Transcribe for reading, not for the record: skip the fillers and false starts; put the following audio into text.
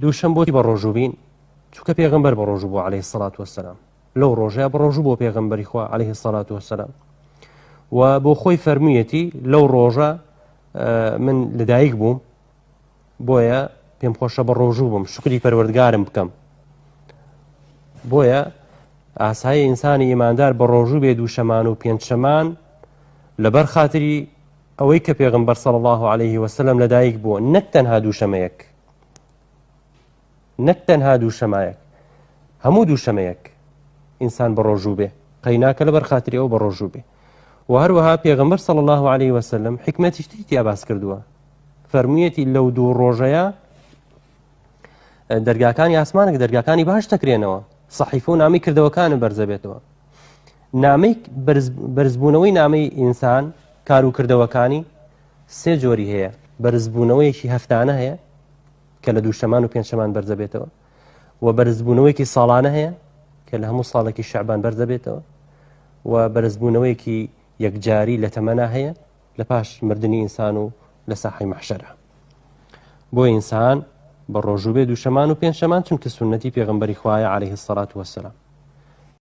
دووشەم بۆتی بە ڕۆژوو بین چونکە پێغەمبەر بە ڕۆژوو بوو عليه الصلاة والسلام لەو ڕۆژەیە بە ڕۆژوو بۆ پێغەمبەری خوا عليه الصلاة والسلام و بۆ خۆی فەرموویەتی لەو ڕۆژە من لەدایک بووم بۆیە پێم خۆشە بە ڕۆژوو بم شکری پەروەردگارم بکەم بۆیە ئاسایی ئینسانی ئیماندار بە ڕۆژوو بێ دووشەمان و پێنجشەمان لەبەر خاتری ئەوەی کە پێغەمبەر صلی الله عليه وسلم لەدایک بووە نەک تەنها دووشەمەیەک نەک تەنها دووشەمایەک هەموو دووشەمەیەک ئینسان بە ڕۆژوو بێ قەیناکە لەبەر خاتری ئەو بە ڕۆژوو بێ و هەروەها پێغەمبەر صلی الله عليه وسلم حکمەتیش تیا باس کردووە فەرموویەتی لەو دوو ڕۆژەیە دەرگاکانی ئاسمانێک دەرگاکانی باش دەکرێنەوە سەحیفە و نامی کردەوەکانە بەرزە بێتەوە نامەی بەرزبوونەوەی نامەی ئینسان کار و کردەوەکانی سێ جۆری هەیە بەرزبوونەوەیەکی هەفتانە هەیە کە لە دووشەمان و پێنجشەمان بەرزە بێتەوە و بەرزبوونەوەیەکی ساڵانە هەیە کە لە هەموو ساڵێکی شەعبان بەرزە بێتەوە و بەرزبوونەوەیەکی یەکجاری لە تەمەنا هەیە لە پاش مردنی ئینسان و لە ساحەی مەحشەرە بۆ ئینسان بە ڕۆژوو بێ دووشەمان و پێنجشەمان چونکە سونەتی پێغەمبەری خوایە عليه الصلاة والسلام